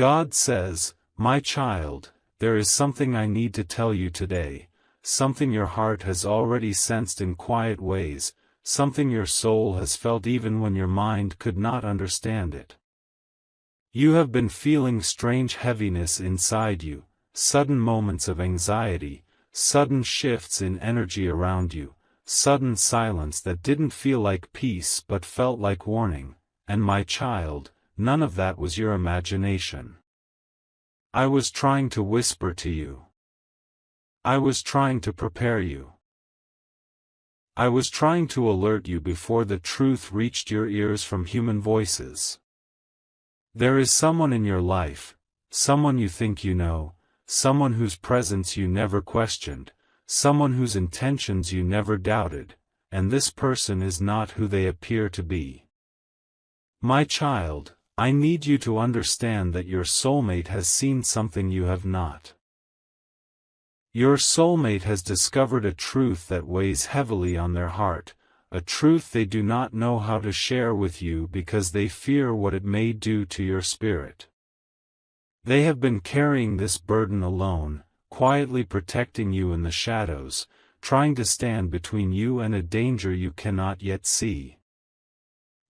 God says, "My child, there is something I need to tell you today, something your heart has already sensed in quiet ways, something your soul has felt even when your mind could not understand it. You have been feeling strange heaviness inside you, sudden moments of anxiety, sudden shifts in energy around you, sudden silence that didn't feel like peace but felt like warning, and my child, none of that was your imagination. I was trying to whisper to you. I was trying to prepare you. I was trying to alert you before the truth reached your ears from human voices. There is someone in your life, someone you think you know, someone whose presence you never questioned, someone whose intentions you never doubted, and this person is not who they appear to be. My child, I need you to understand that your soulmate has seen something you have not. Your soulmate has discovered a truth that weighs heavily on their heart, a truth they do not know how to share with you because they fear what it may do to your spirit. They have been carrying this burden alone, quietly protecting you in the shadows, trying to stand between you and a danger you cannot yet see.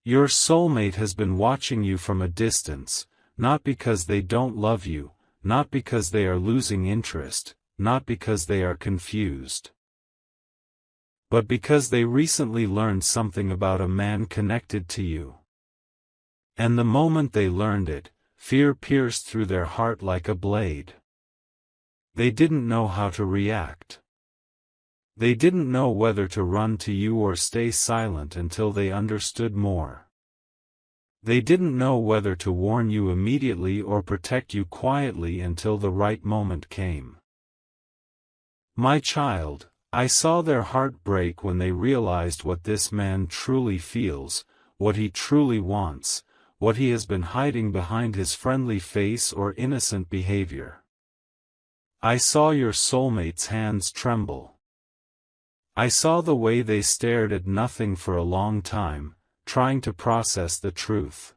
Your soulmate has been watching you from a distance, not because they don't love you, not because they are losing interest, not because they are confused, but because they recently learned something about a man connected to you. And the moment they learned it, fear pierced through their heart like a blade. They didn't know how to react. They didn't know whether to run to you or stay silent until they understood more. They didn't know whether to warn you immediately or protect you quietly until the right moment came. My child, I saw their heart break when they realized what this man truly feels, what he truly wants, what he has been hiding behind his friendly face or innocent behavior. I saw your soulmate's hands tremble. I saw the way they stared at nothing for a long time, trying to process the truth.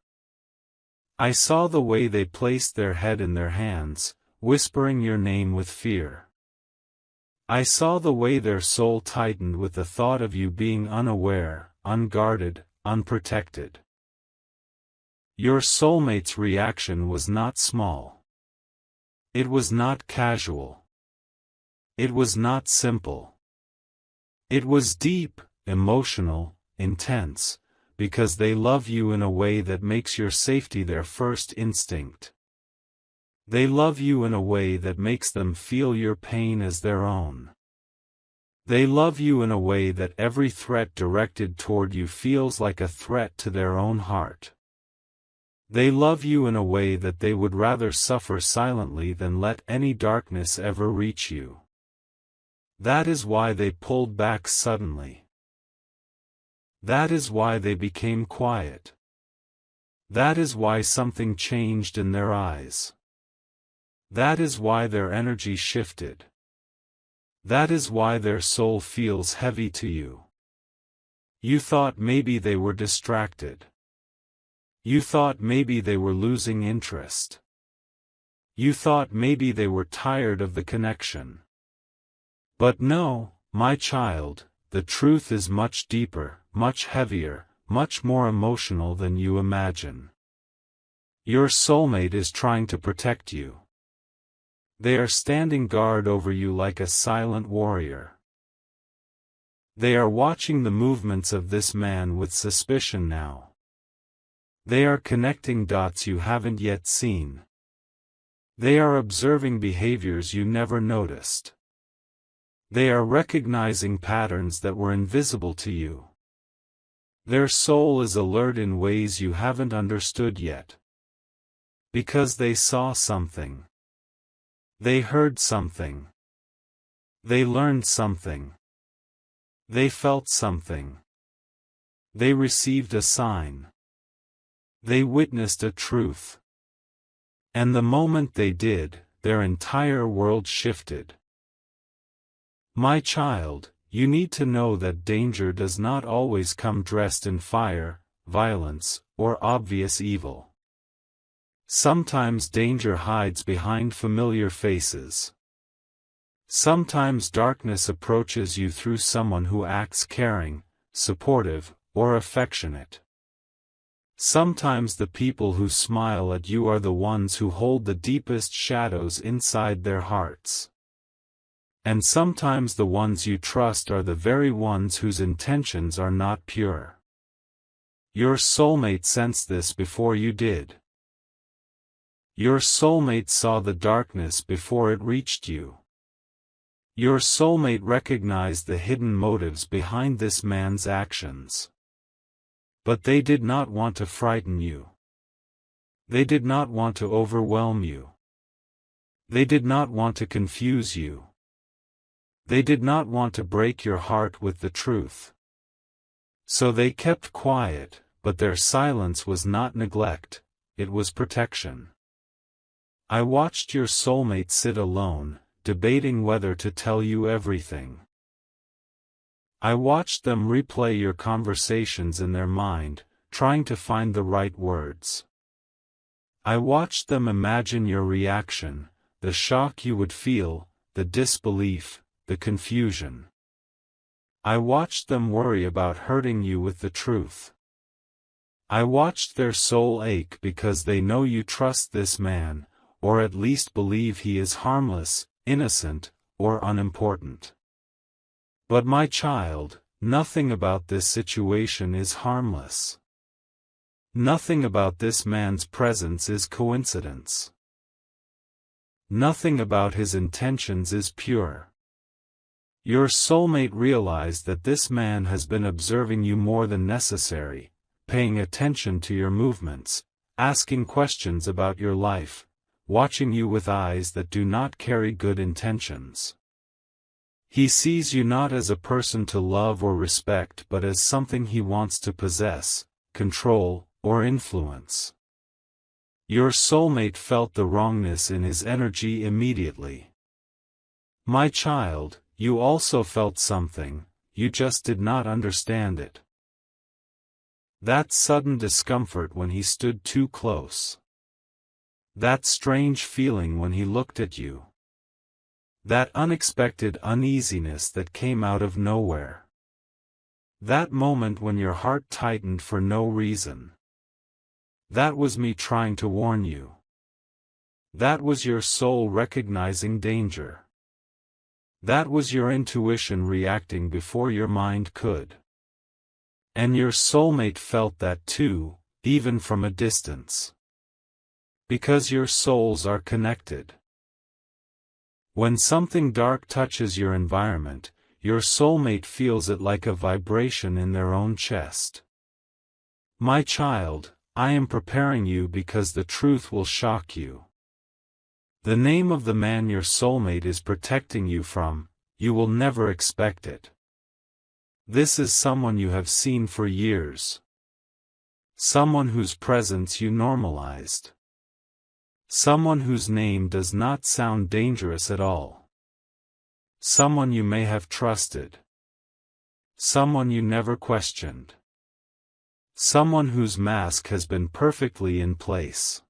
I saw the way they placed their head in their hands, whispering your name with fear. I saw the way their soul tightened with the thought of you being unaware, unguarded, unprotected. Your soulmate's reaction was not small. It was not casual. It was not simple. It was deep, emotional, intense, because they love you in a way that makes your safety their first instinct. They love you in a way that makes them feel your pain as their own. They love you in a way that every threat directed toward you feels like a threat to their own heart. They love you in a way that they would rather suffer silently than let any darkness ever reach you. That is why they pulled back suddenly. That is why they became quiet. That is why something changed in their eyes. That is why their energy shifted. That is why their soul feels heavy to you. You thought maybe they were distracted. You thought maybe they were losing interest. You thought maybe they were tired of the connection. But no, my child, the truth is much deeper, much heavier, much more emotional than you imagine. Your soulmate is trying to protect you. They are standing guard over you like a silent warrior. They are watching the movements of this man with suspicion now. They are connecting dots you haven't yet seen. They are observing behaviors you never noticed. They are recognizing patterns that were invisible to you. Their soul is alert in ways you haven't understood yet. Because they saw something. They heard something. They learned something. They felt something. They received a sign. They witnessed a truth. And the moment they did, their entire world shifted. My child, you need to know that danger does not always come dressed in fire, violence, or obvious evil. Sometimes danger hides behind familiar faces. Sometimes darkness approaches you through someone who acts caring, supportive, or affectionate. Sometimes the people who smile at you are the ones who hold the deepest shadows inside their hearts. And sometimes the ones you trust are the very ones whose intentions are not pure. Your soulmate sensed this before you did. Your soulmate saw the darkness before it reached you. Your soulmate recognized the hidden motives behind this man's actions. But they did not want to frighten you. They did not want to overwhelm you. They did not want to confuse you. They did not want to break your heart with the truth. So they kept quiet, but their silence was not neglect, it was protection. I watched your soulmate sit alone, debating whether to tell you everything. I watched them replay your conversations in their mind, trying to find the right words. I watched them imagine your reaction, the shock you would feel, the disbelief, the confusion. I watched them worry about hurting you with the truth. I watched their soul ache because they know you trust this man, or at least believe he is harmless, innocent, or unimportant. But my child, nothing about this situation is harmless. Nothing about this man's presence is coincidence. Nothing about his intentions is pure. Your soulmate realized that this man has been observing you more than necessary, paying attention to your movements, asking questions about your life, watching you with eyes that do not carry good intentions. He sees you not as a person to love or respect but as something he wants to possess, control, or influence. Your soulmate felt the wrongness in his energy immediately. My child, you also felt something, you just did not understand it. That sudden discomfort when he stood too close. That strange feeling when he looked at you. That unexpected uneasiness that came out of nowhere. That moment when your heart tightened for no reason. That was me trying to warn you. That was your soul recognizing danger. That was your intuition reacting before your mind could. And your soulmate felt that too, even from a distance. Because your souls are connected. When something dark touches your environment, your soulmate feels it like a vibration in their own chest. My child, I am preparing you because the truth will shock you. The name of the man your soulmate is protecting you from, you will never expect it. This is someone you have seen for years. Someone whose presence you normalized. Someone whose name does not sound dangerous at all. Someone you may have trusted. Someone you never questioned. Someone whose mask has been perfectly in place.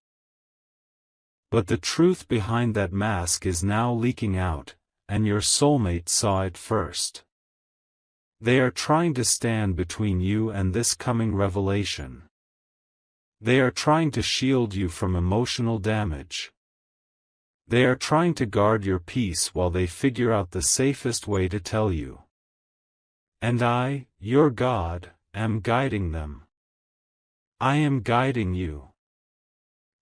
But the truth behind that mask is now leaking out, and your soulmate saw it first. They are trying to stand between you and this coming revelation. They are trying to shield you from emotional damage. They are trying to guard your peace while they figure out the safest way to tell you. And I, your God, am guiding them. I am guiding you.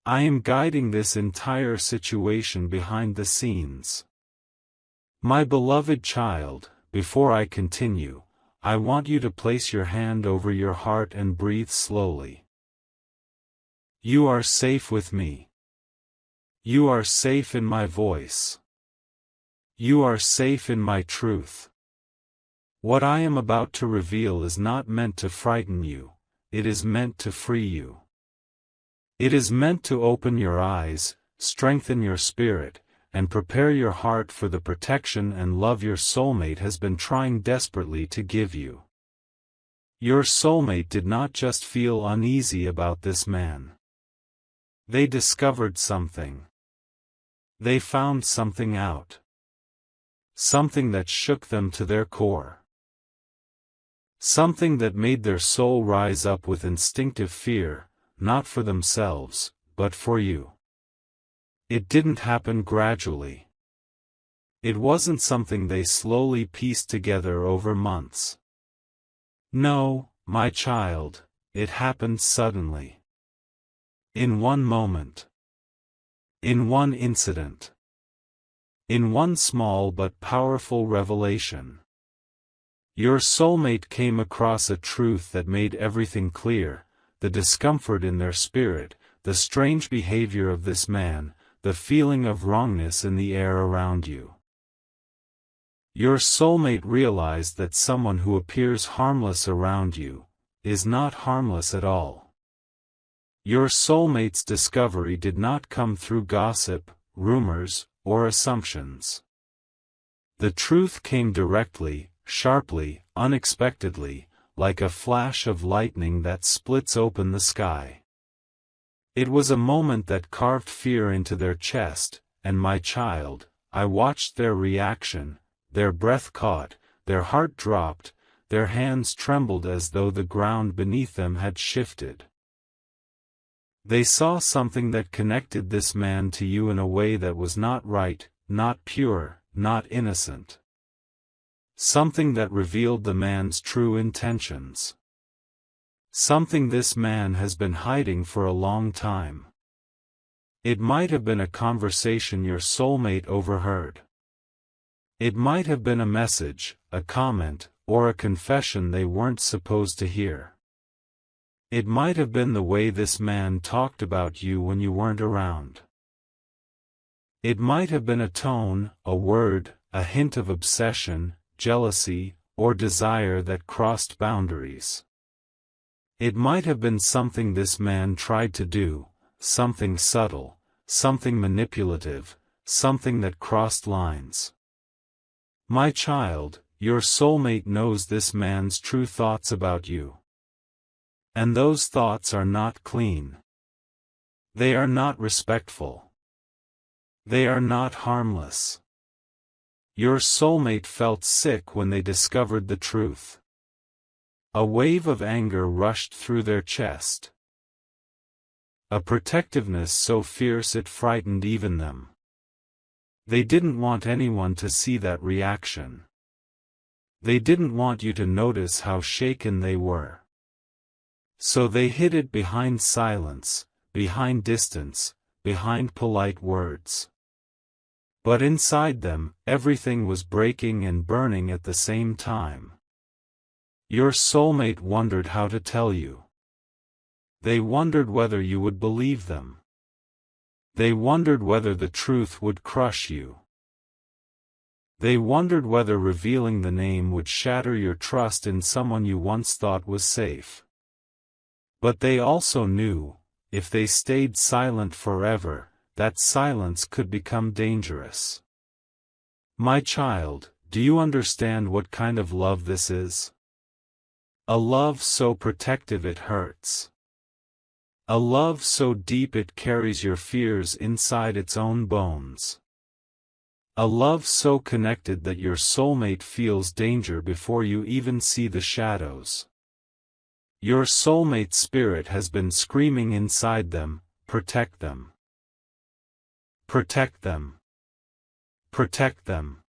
I am guiding this entire situation behind the scenes. My beloved child, before I continue, I want you to place your hand over your heart and breathe slowly. You are safe with me. You are safe in my voice. You are safe in my truth. What I am about to reveal is not meant to frighten you, it is meant to free you. It is meant to open your eyes, strengthen your spirit, and prepare your heart for the protection and love your soulmate has been trying desperately to give you. Your soulmate did not just feel uneasy about this man. They discovered something. They found something out. Something that shook them to their core. Something that made their soul rise up with instinctive fear, not for themselves, but for you. It didn't happen gradually. It wasn't something they slowly pieced together over months. No, my child, it happened suddenly. In one moment. In one incident. In one small but powerful revelation. Your soulmate came across a truth that made everything clear, the discomfort in their spirit, the strange behavior of this man, the feeling of wrongness in the air around you. Your soulmate realized that someone who appears harmless around you is not harmless at all. Your soulmate's discovery did not come through gossip, rumors, or assumptions. The truth came directly, sharply, unexpectedly, like a flash of lightning that splits open the sky. It was a moment that carved fear into their chest, and my child, I watched their reaction, their breath caught, their heart dropped, their hands trembled as though the ground beneath them had shifted. They saw something that connected this man to you in a way that was not right, not pure, not innocent. Something that revealed the man's true intentions. Something this man has been hiding for a long time. It might have been a conversation your soulmate overheard. It might have been a message, a comment, or a confession they weren't supposed to hear. It might have been the way this man talked about you when you weren't around. It might have been a tone, a word, a hint of obsession, jealousy, or desire that crossed boundaries. It might have been something this man tried to do, something subtle, something manipulative, something that crossed lines. My child, your soulmate knows this man's true thoughts about you. And those thoughts are not clean. They are not respectful. They are not harmless. Your soulmate felt sick when they discovered the truth. A wave of anger rushed through their chest. A protectiveness so fierce it frightened even them. They didn't want anyone to see that reaction. They didn't want you to notice how shaken they were. So they hid it behind silence, behind distance, behind polite words. But inside them, everything was breaking and burning at the same time. Your soulmate wondered how to tell you. They wondered whether you would believe them. They wondered whether the truth would crush you. They wondered whether revealing the name would shatter your trust in someone you once thought was safe. But they also knew, if they stayed silent forever, that silence could become dangerous. My child, do you understand what kind of love this is? A love so protective it hurts. A love so deep it carries your fears inside its own bones. A love so connected that your soulmate feels danger before you even see the shadows. Your soulmate's spirit has been screaming inside them, protect them. Protect them. Protect them.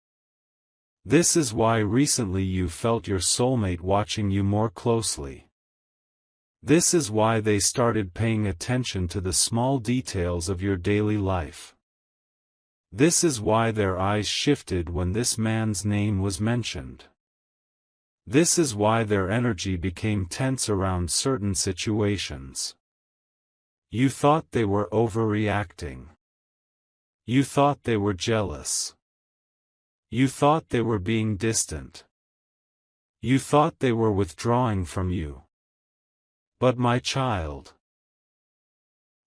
This is why recently you felt your soulmate watching you more closely. This is why they started paying attention to the small details of your daily life. This is why their eyes shifted when this man's name was mentioned. This is why their energy became tense around certain situations. You thought they were overreacting. You thought they were jealous. You thought they were being distant. You thought they were withdrawing from you. But my child,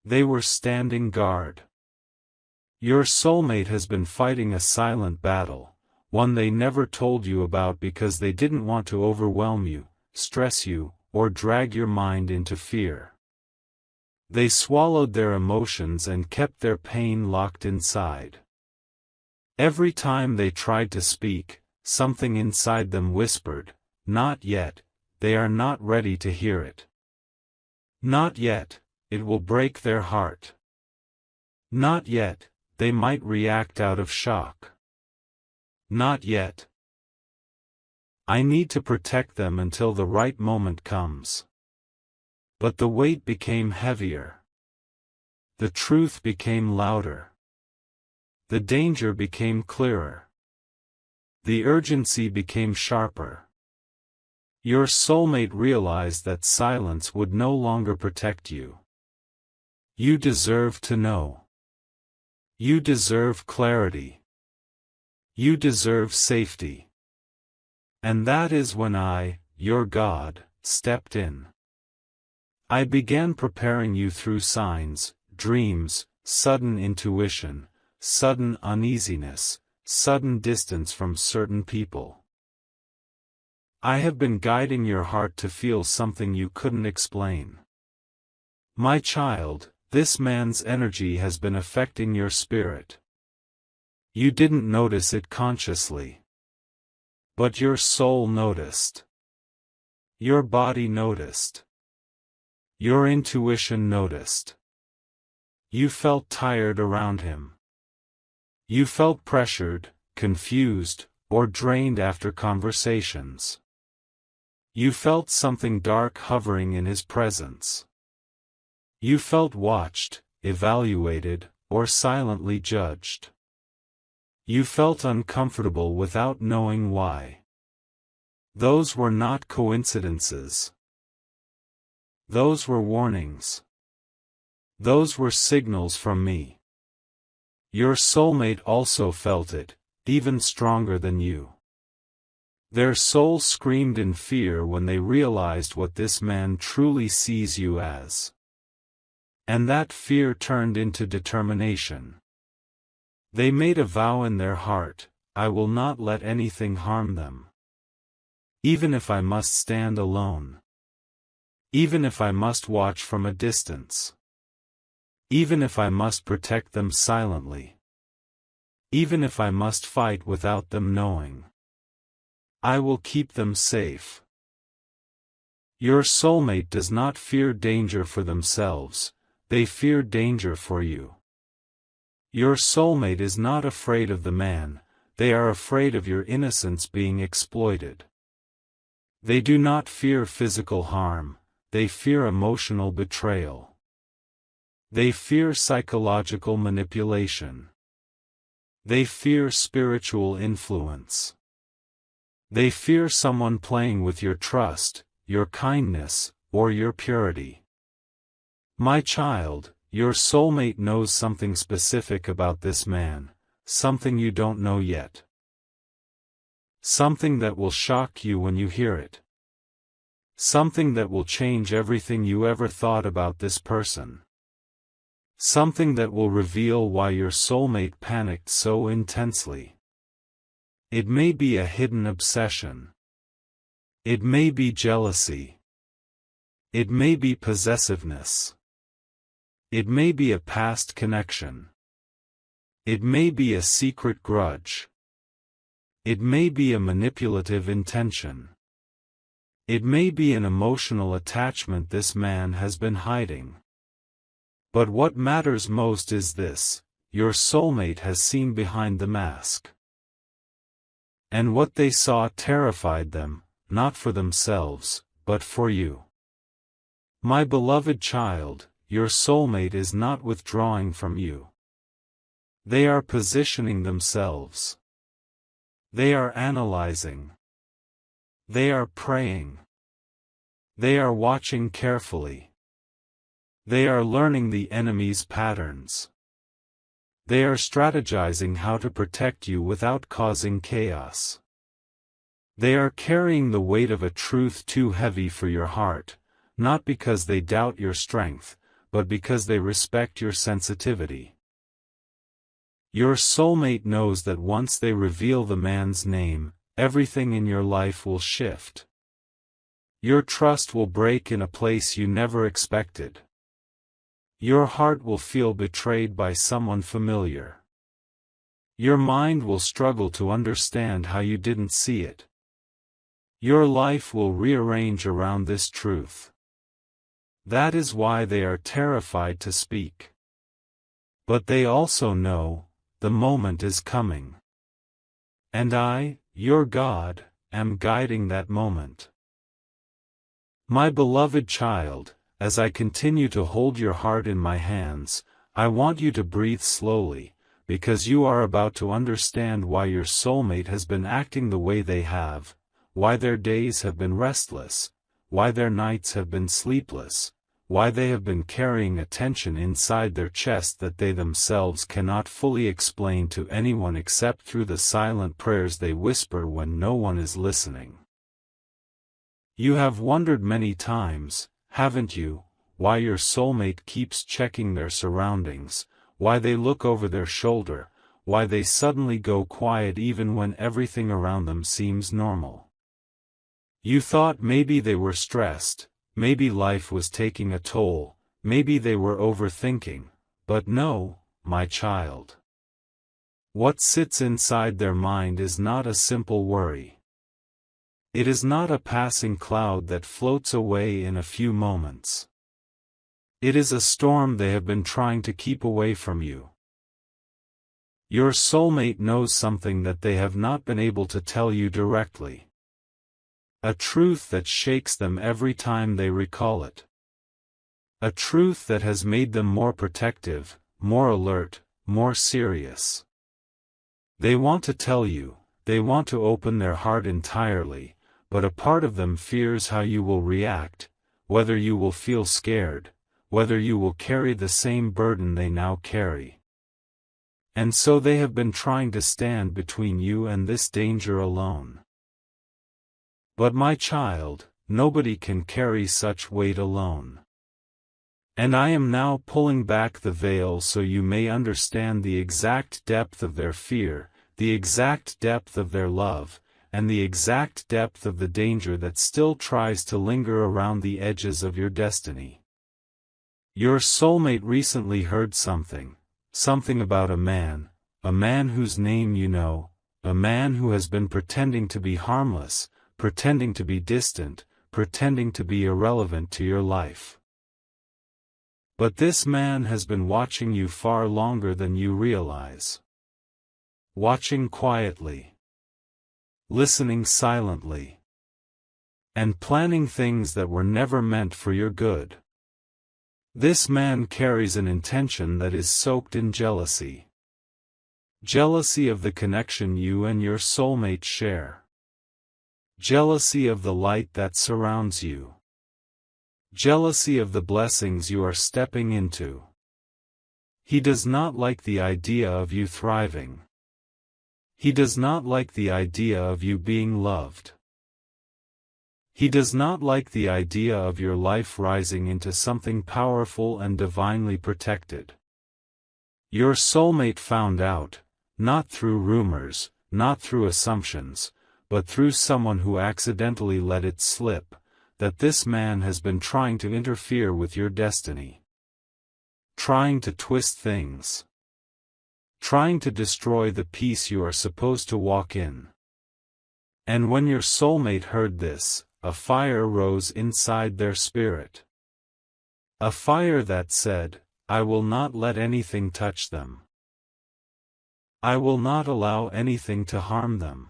they were standing guard. Your soulmate has been fighting a silent battle, one they never told you about because they didn't want to overwhelm you, stress you, or drag your mind into fear. They swallowed their emotions and kept their pain locked inside. Every time they tried to speak, something inside them whispered, "Not yet, they are not ready to hear it. Not yet, it will break their heart. Not yet, they might react out of shock. Not yet. I need to protect them until the right moment comes." But the weight became heavier. The truth became louder. The danger became clearer. The urgency became sharper. Your soulmate realized that silence would no longer protect you. You deserve to know. You deserve clarity. You deserve safety. And that is when I, your God, stepped in. I began preparing you through signs, dreams, sudden intuition, sudden uneasiness, sudden distance from certain people. I have been guiding your heart to feel something you couldn't explain. My child, this man's energy has been affecting your spirit. You didn't notice it consciously. But your soul noticed. Your body noticed. Your intuition noticed. You felt tired around him. You felt pressured, confused, or drained after conversations. You felt something dark hovering in his presence. You felt watched, evaluated, or silently judged. You felt uncomfortable without knowing why. Those were not coincidences. Those were warnings. Those were signals from me. Your soulmate also felt it, even stronger than you. Their soul screamed in fear when they realized what this man truly sees you as. And that fear turned into determination. They made a vow in their heart, "I will not let anything harm them. Even if I must stand alone. Even if I must watch from a distance. Even if I must protect them silently. Even if I must fight without them knowing. I will keep them safe." Your soulmate does not fear danger for themselves, they fear danger for you. Your soulmate is not afraid of the man, they are afraid of your innocence being exploited. They do not fear physical harm, they fear emotional betrayal. They fear psychological manipulation. They fear spiritual influence. They fear someone playing with your trust, your kindness, or your purity. My child, your soulmate knows something specific about this man, something you don't know yet. Something that will shock you when you hear it. Something that will change everything you ever thought about this person. Something that will reveal why your soulmate panicked so intensely. It may be a hidden obsession. It may be jealousy. It may be possessiveness. It may be a past connection. It may be a secret grudge. It may be a manipulative intention. It may be an emotional attachment this man has been hiding. But what matters most is this: your soulmate has seen behind the mask. And what they saw terrified them, not for themselves, but for you. My beloved child, your soulmate is not withdrawing from you. They are positioning themselves. They are analyzing. They are praying. They are watching carefully. They are learning the enemy's patterns. They are strategizing how to protect you without causing chaos. They are carrying the weight of a truth too heavy for your heart, not because they doubt your strength, but because they respect your sensitivity. Your soulmate knows that once they reveal the man's name, everything in your life will shift. Your trust will break in a place you never expected. Your heart will feel betrayed by someone familiar. Your mind will struggle to understand how you didn't see it. Your life will rearrange around this truth. That is why they are terrified to speak. But they also know, the moment is coming. And I, your God, am guiding that moment. My beloved child, as I continue to hold your heart in my hands, I want you to breathe slowly, because you are about to understand why your soulmate has been acting the way they have, why their days have been restless, why their nights have been sleepless, why they have been carrying a tension inside their chest that they themselves cannot fully explain to anyone except through the silent prayers they whisper when no one is listening. You have wondered many times, haven't you, why your soulmate keeps checking their surroundings, why they look over their shoulder, why they suddenly go quiet even when everything around them seems normal. You thought maybe they were stressed, maybe life was taking a toll, maybe they were overthinking, but no, my child. What sits inside their mind is not a simple worry. It is not a passing cloud that floats away in a few moments. It is a storm they have been trying to keep away from you. Your soulmate knows something that they have not been able to tell you directly. A truth that shakes them every time they recall it. A truth that has made them more protective, more alert, more serious. They want to tell you, they want to open their heart entirely, but a part of them fears how you will react, whether you will feel scared, whether you will carry the same burden they now carry. And so they have been trying to stand between you and this danger alone. But my child, nobody can carry such weight alone. And I am now pulling back the veil so you may understand the exact depth of their fear, the exact depth of their love, and the exact depth of the danger that still tries to linger around the edges of your destiny. Your soulmate recently heard something about a man whose name you know, a man who has been pretending to be harmless, pretending to be distant, pretending to be irrelevant to your life. But this man has been watching you far longer than you realize. Watching quietly. Listening silently. And planning things that were never meant for your good. This man carries an intention that is soaked in jealousy. Jealousy of the connection you and your soulmate share. Jealousy of the light that surrounds you. Jealousy of the blessings you are stepping into. He does not like the idea of you thriving. He does not like the idea of you being loved. He does not like the idea of your life rising into something powerful and divinely protected. Your soulmate found out, not through rumors, not through assumptions, but through someone who accidentally let it slip, that this man has been trying to interfere with your destiny. Trying to twist things. Trying to destroy the peace you are supposed to walk in. And when your soulmate heard this, a fire rose inside their spirit. A fire that said, I will not let anything touch them. I will not allow anything to harm them.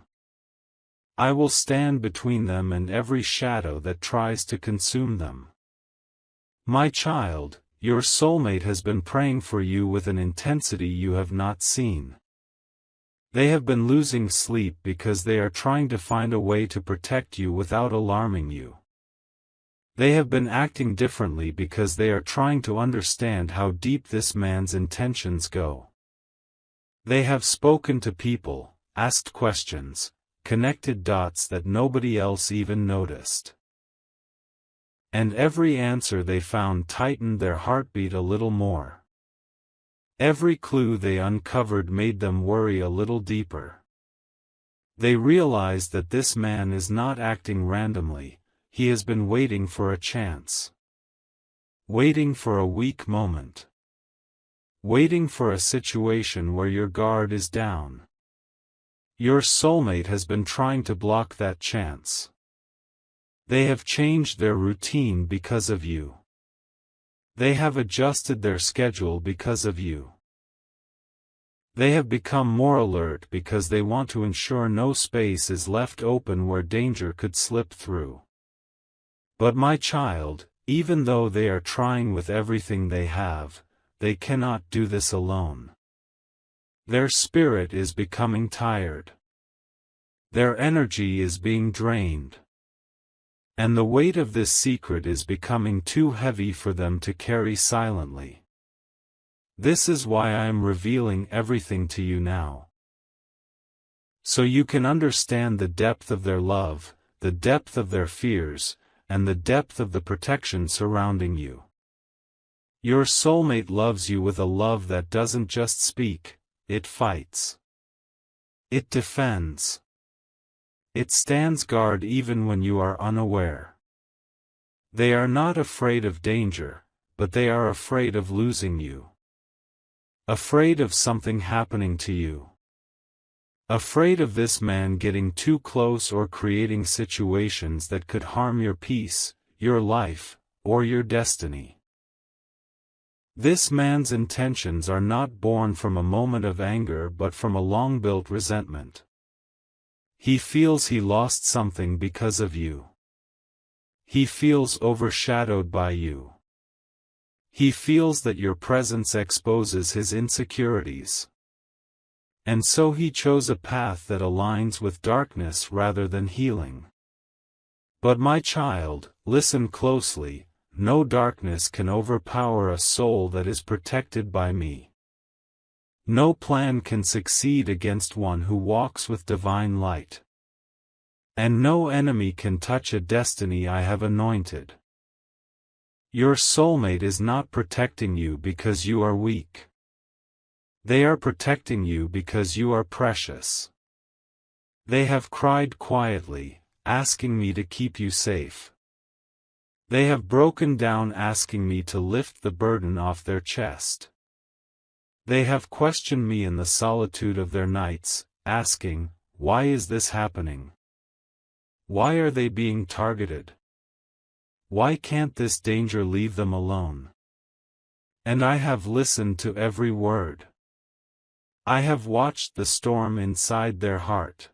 I will stand between them and every shadow that tries to consume them. My child, your soulmate has been praying for you with an intensity you have not seen. They have been losing sleep because they are trying to find a way to protect you without alarming you. They have been acting differently because they are trying to understand how deep this man's intentions go. They have spoken to people, asked questions, connected dots that nobody else even noticed. And every answer they found tightened their heartbeat a little more. Every clue they uncovered made them worry a little deeper. They realized that this man is not acting randomly, he has been waiting for a chance. Waiting for a weak moment. Waiting for a situation where your guard is down. Your soulmate has been trying to block that chance. They have changed their routine because of you. They have adjusted their schedule because of you. They have become more alert because they want to ensure no space is left open where danger could slip through. But my child, even though they are trying with everything they have, they cannot do this alone. Their spirit is becoming tired. Their energy is being drained. And the weight of this secret is becoming too heavy for them to carry silently. This is why I am revealing everything to you now. So you can understand the depth of their love, the depth of their fears, and the depth of the protection surrounding you. Your soulmate loves you with a love that doesn't just speak, it fights. It defends. It stands guard even when you are unaware. They are not afraid of danger, but they are afraid of losing you. Afraid of something happening to you. Afraid of this man getting too close or creating situations that could harm your peace, your life, or your destiny. This man's intentions are not born from a moment of anger but from a long-built resentment. He feels he lost something because of you. He feels overshadowed by you. He feels that your presence exposes his insecurities. And so he chose a path that aligns with darkness rather than healing. But my child, listen closely, no darkness can overpower a soul that is protected by me. No plan can succeed against one who walks with divine light. And no enemy can touch a destiny I have anointed. Your soulmate is not protecting you because you are weak. They are protecting you because you are precious. They have cried quietly, asking me to keep you safe. They have broken down asking me to lift the burden off their chest. They have questioned me in the solitude of their nights, asking, why is this happening? Why are they being targeted? Why can't this danger leave them alone? And I have listened to every word. I have watched the storm inside their heart.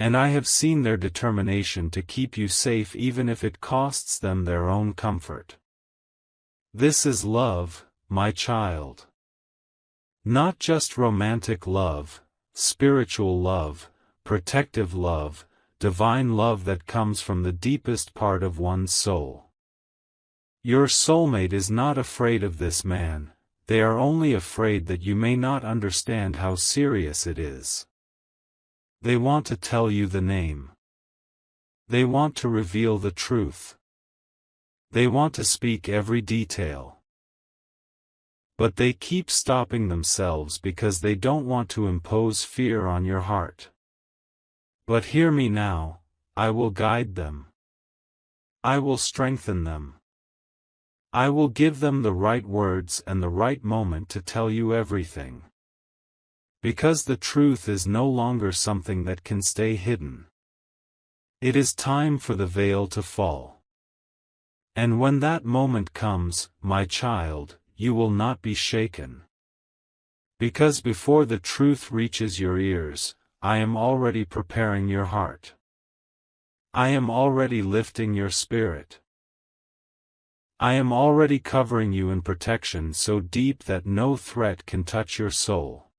And I have seen their determination to keep you safe even if it costs them their own comfort. This is love, my child. Not just romantic love, spiritual love, protective love, divine love that comes from the deepest part of one's soul. Your soulmate is not afraid of this man, they are only afraid that you may not understand how serious it is. They want to tell you the name. They want to reveal the truth. They want to speak every detail. But they keep stopping themselves because they don't want to impose fear on your heart. But hear me now, I will guide them. I will strengthen them. I will give them the right words and the right moment to tell you everything. Because the truth is no longer something that can stay hidden. It is time for the veil to fall. And when that moment comes, my child, you will not be shaken. Because before the truth reaches your ears, I am already preparing your heart. I am already lifting your spirit. I am already covering you in protection so deep that no threat can touch your soul.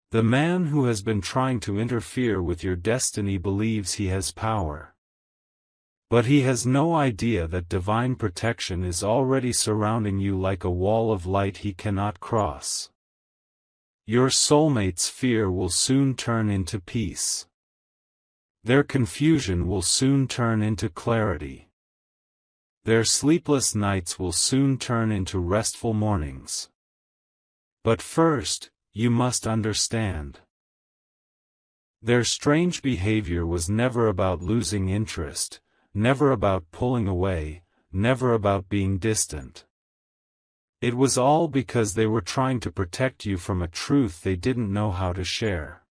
The man who has been trying to interfere with your destiny believes he has power. But he has no idea that divine protection is already surrounding you like a wall of light he cannot cross. Your soulmate's fear will soon turn into peace. Their confusion will soon turn into clarity. Their sleepless nights will soon turn into restful mornings. But first, you must understand. Their strange behavior was never about losing interest, never about pulling away, never about being distant. It was all because they were trying to protect you from a truth they didn't know how to share.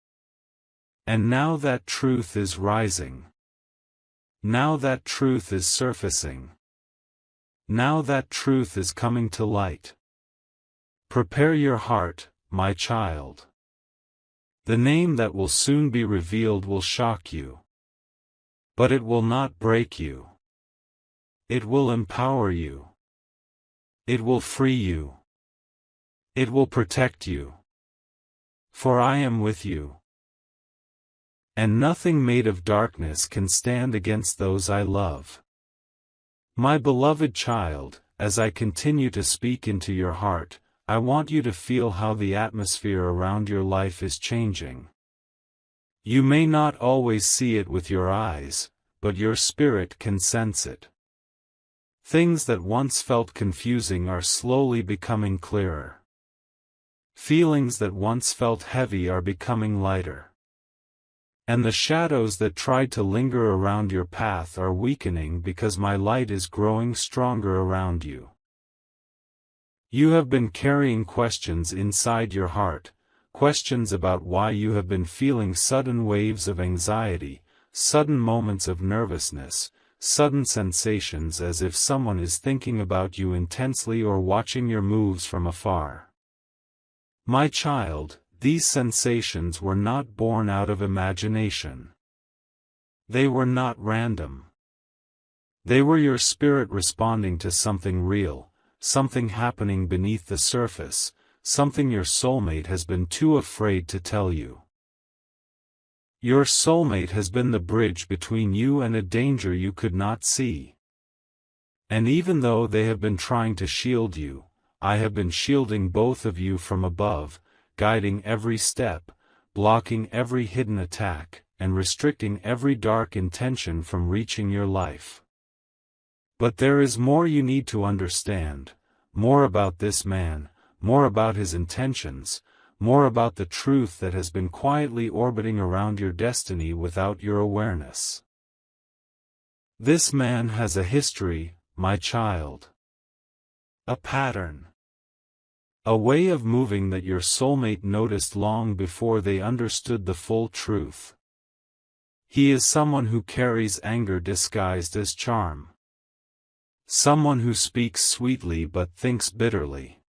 And now that truth is rising. Now that truth is surfacing. Now that truth is coming to light. Prepare your heart, my child. The name that will soon be revealed will shock you. But it will not break you. It will empower you. It will free you. It will protect you. For I am with you. And nothing made of darkness can stand against those I love. My beloved child, as I continue to speak into your heart, I want you to feel how the atmosphere around your life is changing. You may not always see it with your eyes, but your spirit can sense it. Things that once felt confusing are slowly becoming clearer. Feelings that once felt heavy are becoming lighter. And the shadows that tried to linger around your path are weakening because my light is growing stronger around you. You have been carrying questions inside your heart, questions about why you have been feeling sudden waves of anxiety, sudden moments of nervousness, sudden sensations as if someone is thinking about you intensely or watching your moves from afar. My child, these sensations were not born out of imagination. They were not random. They were your spirit responding to something real, something happening beneath the surface, something your soulmate has been too afraid to tell you. Your soulmate has been the bridge between you and a danger you could not see. And even though they have been trying to shield you, I have been shielding both of you from above, guiding every step, blocking every hidden attack, and restricting every dark intention from reaching your life. But there is more you need to understand, more about this man, more about his intentions, more about the truth that has been quietly orbiting around your destiny without your awareness. This man has a history, my child. A pattern. A way of moving that your soulmate noticed long before they understood the full truth. He is someone who carries anger disguised as charm. Someone who speaks sweetly but thinks bitterly.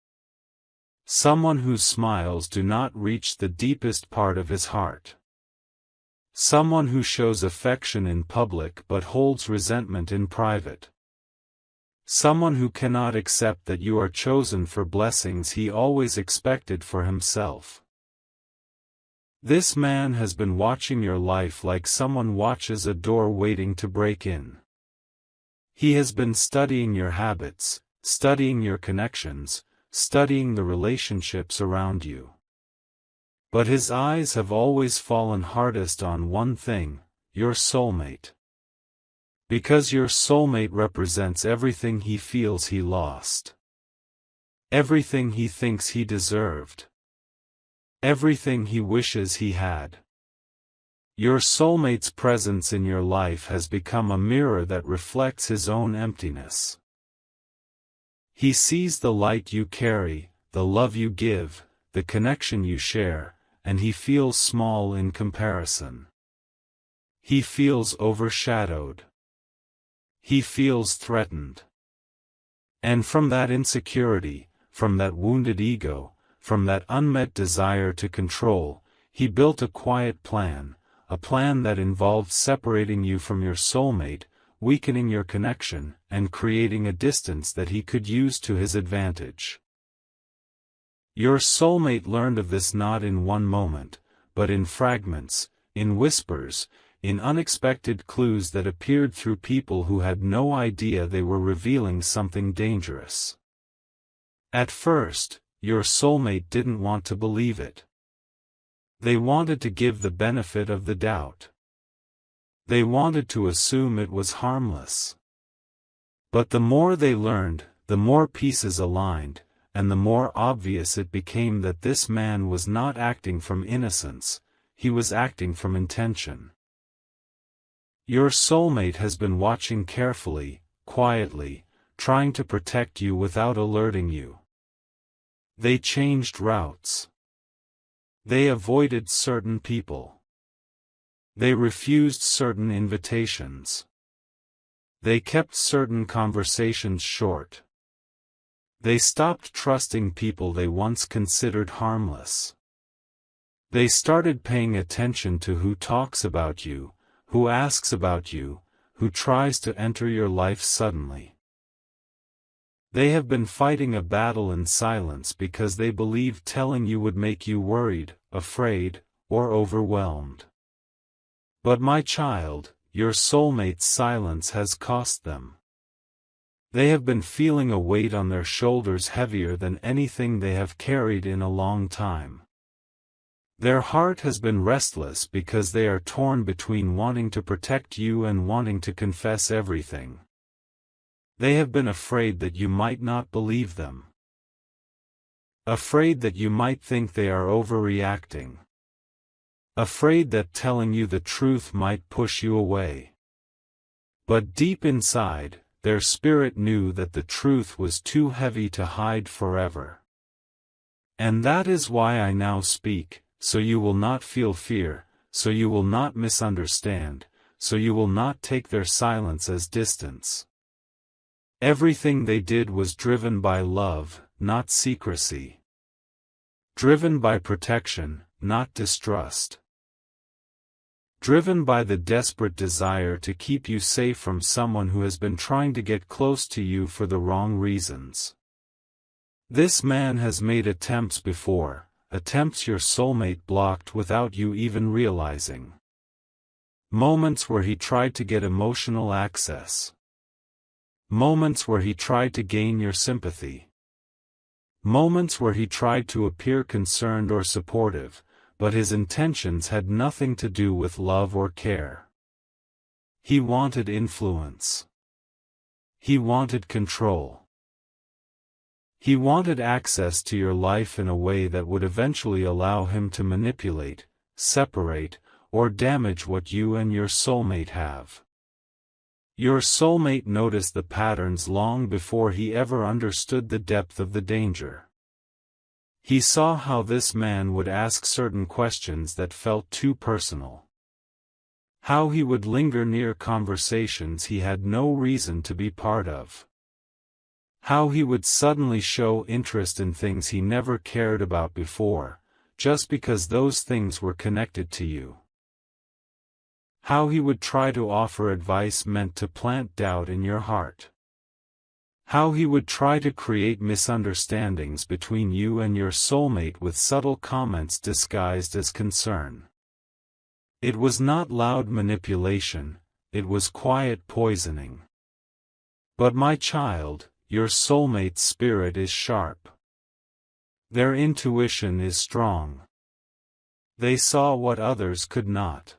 Someone whose smiles do not reach the deepest part of his heart. Someone who shows affection in public but holds resentment in private. Someone who cannot accept that you are chosen for blessings he always expected for himself. This man has been watching your life like someone watches a door waiting to break in. He has been studying your habits, studying your connections, studying the relationships around you. But his eyes have always fallen hardest on one thing, your soulmate. Because your soulmate represents everything he feels he lost. Everything he thinks he deserved. Everything he wishes he had. Your soulmate's presence in your life has become a mirror that reflects his own emptiness. He sees the light you carry, the love you give, the connection you share, and he feels small in comparison. He feels overshadowed. He feels threatened. And from that insecurity, from that wounded ego, from that unmet desire to control, he built a quiet plan, a plan that involved separating you from your soulmate, weakening your connection, and creating a distance that he could use to his advantage. Your soulmate learned of this not in one moment, but in fragments, in whispers, in unexpected clues that appeared through people who had no idea they were revealing something dangerous. At first, your soulmate didn't want to believe it. They wanted to give the benefit of the doubt. They wanted to assume it was harmless. But the more they learned, the more pieces aligned, and the more obvious it became that this man was not acting from innocence, he was acting from intention. Your soulmate has been watching carefully, quietly, trying to protect you without alerting you. They changed routes. They avoided certain people. They refused certain invitations. They kept certain conversations short. They stopped trusting people they once considered harmless. They started paying attention to who talks about you, who asks about you, who tries to enter your life suddenly. They have been fighting a battle in silence because they believed telling you would make you worried, afraid, or overwhelmed. But my child, your soulmate's silence has cost them. They have been feeling a weight on their shoulders heavier than anything they have carried in a long time. Their heart has been restless because they are torn between wanting to protect you and wanting to confess everything. They have been afraid that you might not believe them. Afraid that you might think they are overreacting. Afraid that telling you the truth might push you away. But deep inside, their spirit knew that the truth was too heavy to hide forever. And that is why I now speak, so you will not feel fear, so you will not misunderstand, so you will not take their silence as distance. Everything they did was driven by love, not secrecy. Driven by protection, not distrust. Driven by the desperate desire to keep you safe from someone who has been trying to get close to you for the wrong reasons. This man has made attempts before, attempts your soulmate blocked without you even realizing. Moments where he tried to get emotional access. Moments where he tried to gain your sympathy. Moments where he tried to appear concerned or supportive, but his intentions had nothing to do with love or care. He wanted influence. He wanted control. He wanted access to your life in a way that would eventually allow him to manipulate, separate, or damage what you and your soulmate have. Your soulmate noticed the patterns long before he ever understood the depth of the danger. He saw how this man would ask certain questions that felt too personal. How he would linger near conversations he had no reason to be part of. How he would suddenly show interest in things he never cared about before, just because those things were connected to you. How he would try to offer advice meant to plant doubt in your heart. How he would try to create misunderstandings between you and your soulmate with subtle comments disguised as concern. It was not loud manipulation, it was quiet poisoning. But my child, your soulmate's spirit is sharp. Their intuition is strong. They saw what others could not.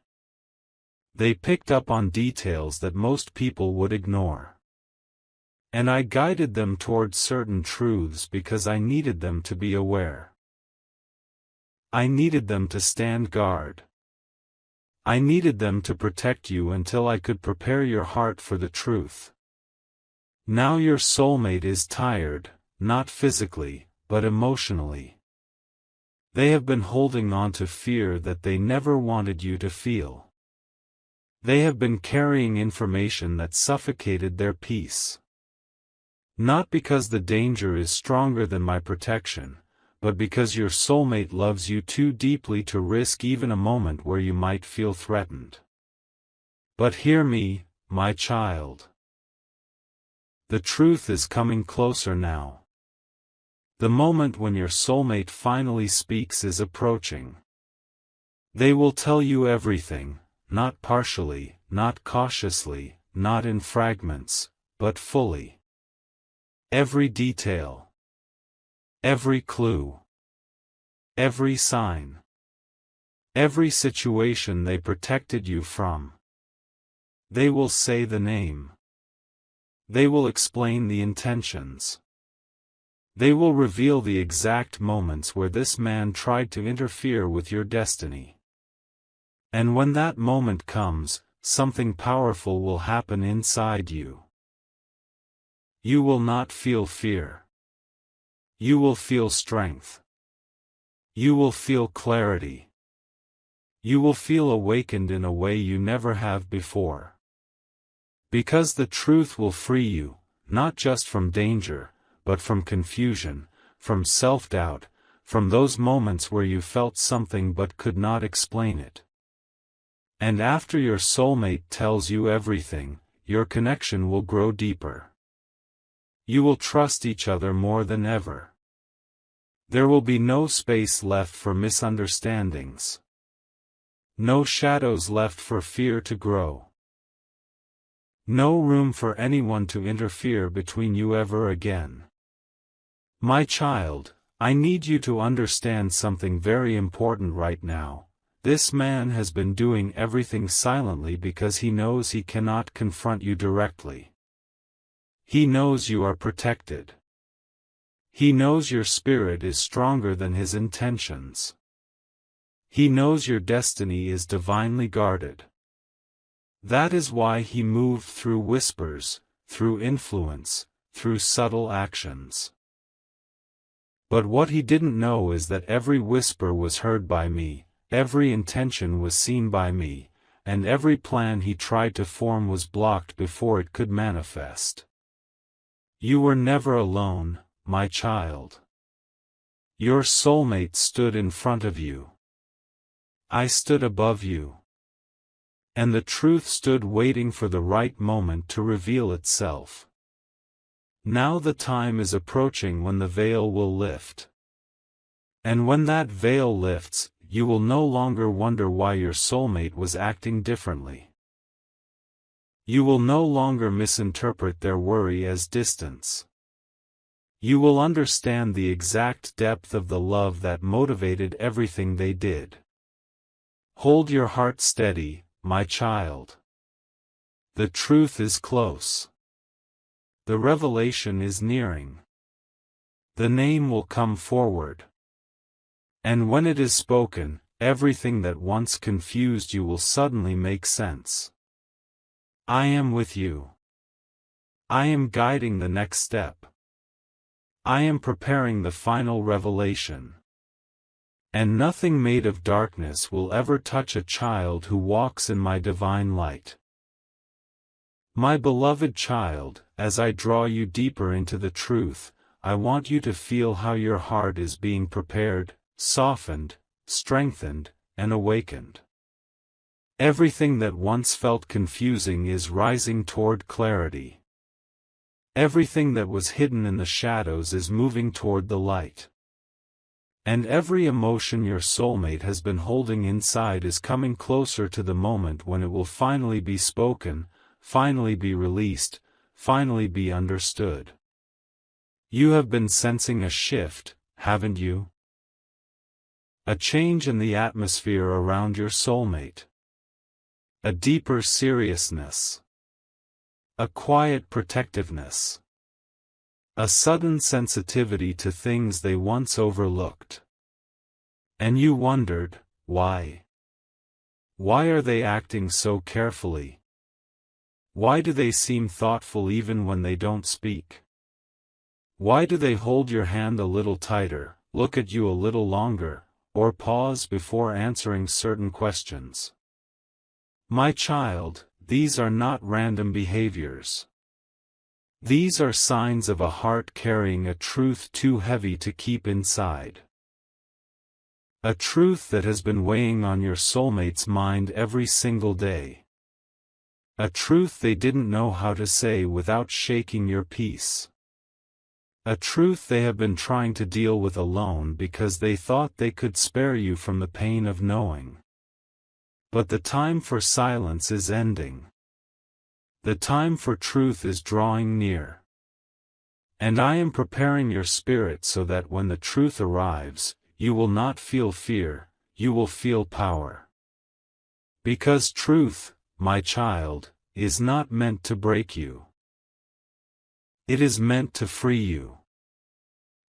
They picked up on details that most people would ignore. And I guided them toward certain truths because I needed them to be aware. I needed them to stand guard. I needed them to protect you until I could prepare your heart for the truth. Now your soulmate is tired, not physically, but emotionally. They have been holding on to fear that they never wanted you to feel. They have been carrying information that suffocated their peace. Not because the danger is stronger than my protection, but because your soulmate loves you too deeply to risk even a moment where you might feel threatened. But hear me, my child. The truth is coming closer now. The moment when your soulmate finally speaks is approaching. They will tell you everything, not partially, not cautiously, not in fragments, but fully. Every detail. Every clue. Every sign. Every situation they protected you from. They will say the name. They will explain the intentions. They will reveal the exact moments where this man tried to interfere with your destiny. And when that moment comes, something powerful will happen inside you. You will not feel fear. You will feel strength. You will feel clarity. You will feel awakened in a way you never have before. Because the truth will free you, not just from danger, but from confusion, from self-doubt, from those moments where you felt something but could not explain it. And after your soulmate tells you everything, your connection will grow deeper. You will trust each other more than ever. There will be no space left for misunderstandings. No shadows left for fear to grow. No room for anyone to interfere between you ever again. My child, I need you to understand something very important right now. This man has been doing everything silently because he knows he cannot confront you directly. He knows you are protected. He knows your spirit is stronger than his intentions. He knows your destiny is divinely guarded. That is why he moved through whispers, through influence, through subtle actions. But what he didn't know is that every whisper was heard by me, every intention was seen by me, and every plan he tried to form was blocked before it could manifest. You were never alone, my child. Your soulmate stood in front of you. I stood above you. And the truth stood waiting for the right moment to reveal itself. Now the time is approaching when the veil will lift. And when that veil lifts, you will no longer wonder why your soulmate was acting differently. You will no longer misinterpret their worry as distance. You will understand the exact depth of the love that motivated everything they did. Hold your heart steady, my child. The truth is close. The revelation is nearing. The name will come forward. And when it is spoken, everything that once confused you will suddenly make sense. I am with you. I am guiding the next step. I am preparing the final revelation. And nothing made of darkness will ever touch a child who walks in my divine light. My beloved child, as I draw you deeper into the truth, I want you to feel how your heart is being prepared, softened, strengthened, and awakened. Everything that once felt confusing is rising toward clarity. Everything that was hidden in the shadows is moving toward the light. And every emotion your soulmate has been holding inside is coming closer to the moment when it will finally be spoken, finally be released, finally be understood. You have been sensing a shift, haven't you? A change in the atmosphere around your soulmate. A deeper seriousness. A quiet protectiveness. A sudden sensitivity to things they once overlooked. And you wondered, why? Why are they acting so carefully? Why do they seem thoughtful even when they don't speak? Why do they hold your hand a little tighter, look at you a little longer, or pause before answering certain questions? My child, these are not random behaviors. These are signs of a heart carrying a truth too heavy to keep inside. A truth that has been weighing on your soulmate's mind every single day. A truth they didn't know how to say without shaking your peace. A truth they have been trying to deal with alone because they thought they could spare you from the pain of knowing. But the time for silence is ending. The time for truth is drawing near. And I am preparing your spirit so that when the truth arrives, you will not feel fear, you will feel power. Because truth, my child, is not meant to break you. It is meant to free you.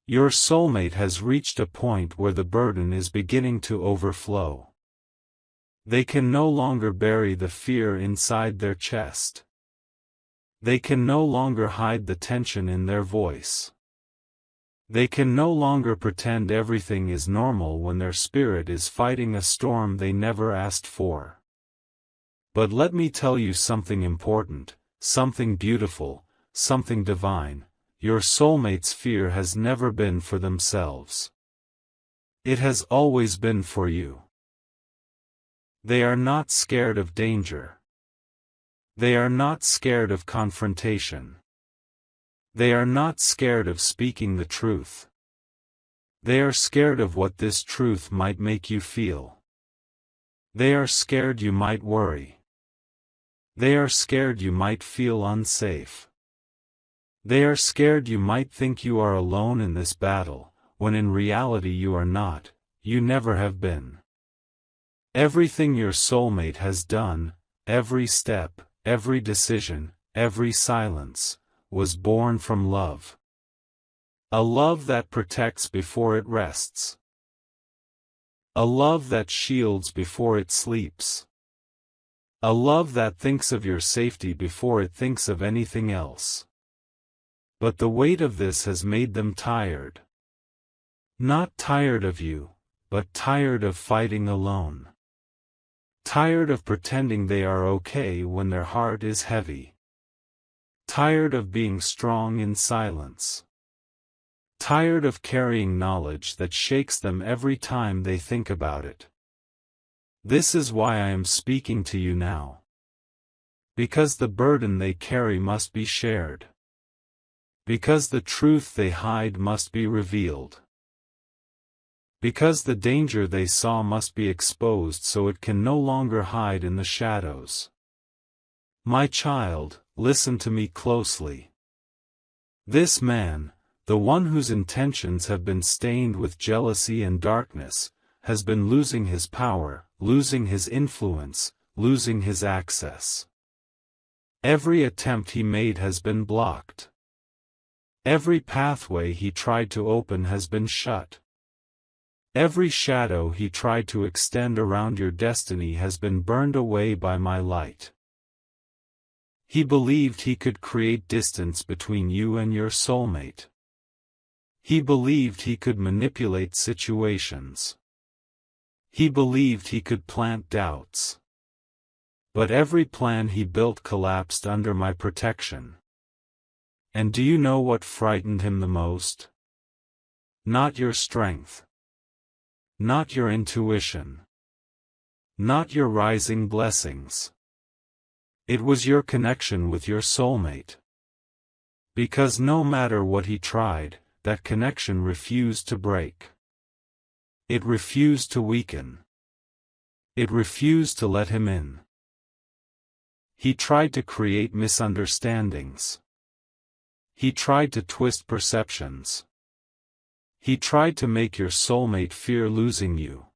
Your soulmate has reached a point where the burden is beginning to overflow. They can no longer bury the fear inside their chest. They can no longer hide the tension in their voice. They can no longer pretend everything is normal when their spirit is fighting a storm they never asked for. But let me tell you something important, something beautiful, something divine. Your soulmate's fear has never been for themselves. It has always been for you. They are not scared of danger. They are not scared of confrontation. They are not scared of speaking the truth. They are scared of what this truth might make you feel. They are scared you might worry. They are scared you might feel unsafe. They are scared you might think you are alone in this battle, when in reality you are not, you never have been. Everything your soulmate has done, every step, every decision, every silence, was born from love. A love that protects before it rests. A love that shields before it sleeps. A love that thinks of your safety before it thinks of anything else. But the weight of this has made them tired. Not tired of you, but tired of fighting alone. Tired of pretending they are okay when their heart is heavy. Tired of being strong in silence. Tired of carrying knowledge that shakes them every time they think about it. This is why I am speaking to you now. Because the burden they carry must be shared. Because the truth they hide must be revealed. Because the danger they saw must be exposed so it can no longer hide in the shadows. My child, listen to me closely. This man, the one whose intentions have been stained with jealousy and darkness, has been losing his power, losing his influence, losing his access. Every attempt he made has been blocked. Every pathway he tried to open has been shut. Every shadow he tried to extend around your destiny has been burned away by my light. He believed he could create distance between you and your soulmate. He believed he could manipulate situations. He believed he could plant doubts. But every plan he built collapsed under my protection. And do you know what frightened him the most? Not your strength. Not your intuition. Not your rising blessings. It was your connection with your soulmate. Because no matter what he tried, that connection refused to break. It refused to weaken. It refused to let him in. He tried to create misunderstandings. He tried to twist perceptions. He tried to make your soulmate fear losing you.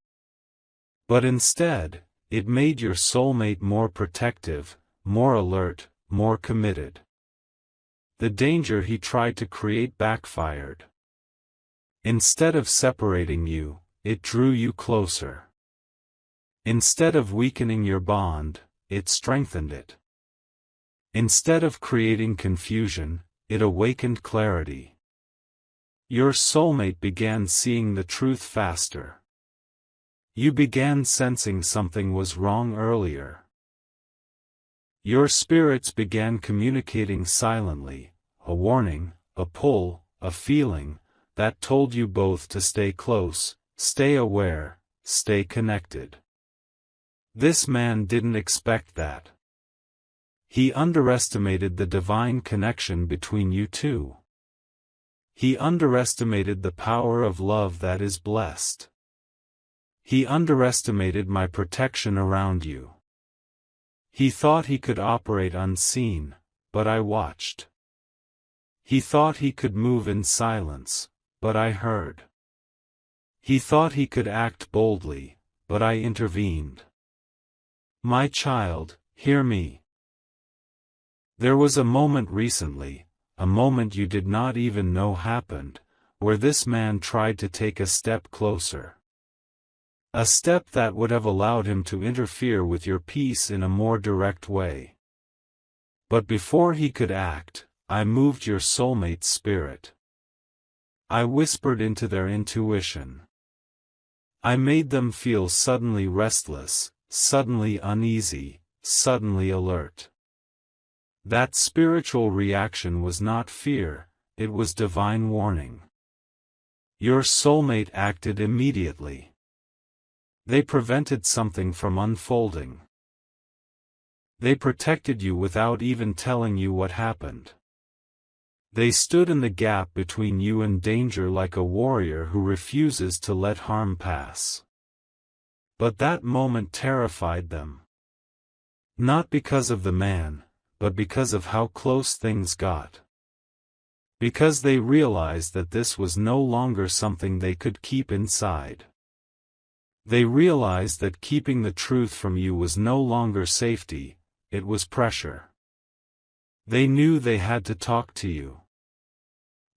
But instead, it made your soulmate more protective, more alert, more committed. The danger he tried to create backfired. Instead of separating you, it drew you closer. Instead of weakening your bond, it strengthened it. Instead of creating confusion, it awakened clarity. Your soulmate began seeing the truth faster. You began sensing something was wrong earlier. Your spirits began communicating silently, a warning, a pull, a feeling, that told you both to stay close, stay aware, stay connected. This man didn't expect that. He underestimated the divine connection between you two. He underestimated the power of love that is blessed. He underestimated my protection around you. He thought he could operate unseen, but I watched. He thought he could move in silence, but I heard. He thought he could act boldly, but I intervened. My child, hear me. There was a moment recently, a moment you did not even know happened, where this man tried to take a step closer. A step that would have allowed him to interfere with your peace in a more direct way. But before he could act, I moved your soulmate's spirit. I whispered into their intuition. I made them feel suddenly restless, suddenly uneasy, suddenly alert. That spiritual reaction was not fear, it was divine warning. Your soulmate acted immediately. They prevented something from unfolding. They protected you without even telling you what happened. They stood in the gap between you and danger like a warrior who refuses to let harm pass. But that moment terrified them. Not because of the man, but because of how close things got. Because they realized that this was no longer something they could keep inside. They realized that keeping the truth from you was no longer safety, it was pressure. They knew they had to talk to you.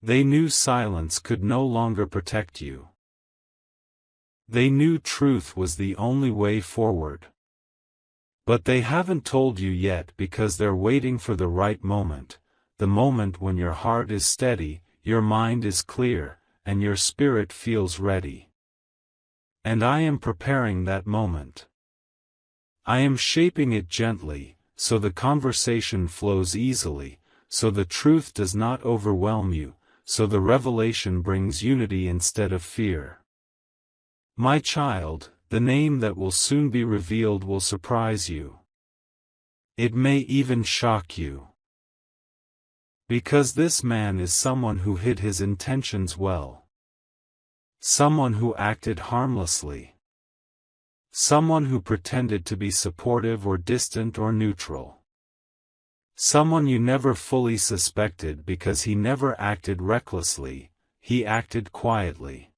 They knew silence could no longer protect you. They knew truth was the only way forward. But they haven't told you yet because they're waiting for the right moment, the moment when your heart is steady, your mind is clear, and your spirit feels ready. And I am preparing that moment. I am shaping it gently, so the conversation flows easily, so the truth does not overwhelm you, so the revelation brings unity instead of fear. My child, the name that will soon be revealed will surprise you. It may even shock you. Because this man is someone who hid his intentions well. Someone who acted harmlessly. Someone who pretended to be supportive or distant or neutral. Someone you never fully suspected because he never acted recklessly, he acted quietly.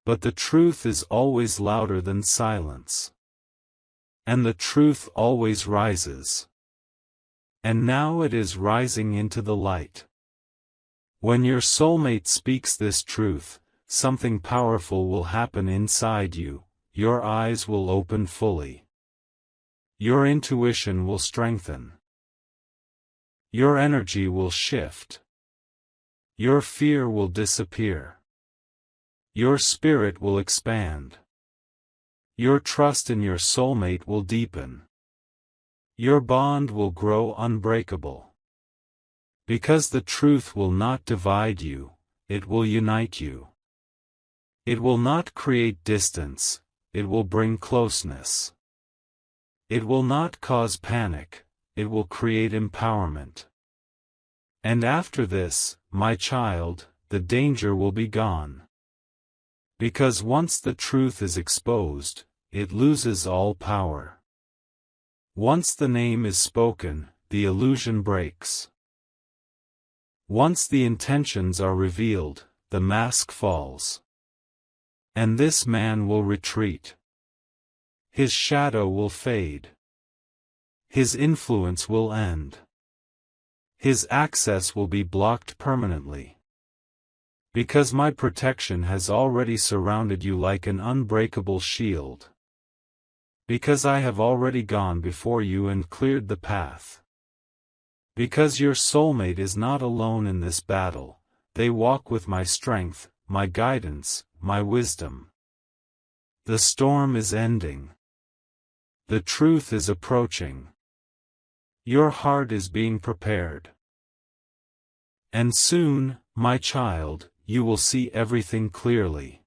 But the truth is always louder than silence. And the truth always rises. And now it is rising into the light. When your soulmate speaks this truth, something powerful will happen inside you, your eyes will open fully. Your intuition will strengthen. Your energy will shift. Your fear will disappear. Your spirit will expand. Your trust in your soulmate will deepen. Your bond will grow unbreakable. Because the truth will not divide you, it will unite you. It will not create distance, it will bring closeness. It will not cause panic, it will create empowerment. And after this, my child, the danger will be gone. Because once the truth is exposed, it loses all power. Once the name is spoken, the illusion breaks. Once the intentions are revealed, the mask falls. And this man will retreat. His shadow will fade. His influence will end. His access will be blocked permanently. Because my protection has already surrounded you like an unbreakable shield. Because I have already gone before you and cleared the path. Because your soulmate is not alone in this battle, they walk with my strength, my guidance, my wisdom. The storm is ending. The truth is approaching. Your heart is being prepared. And soon, my child, you will see everything clearly.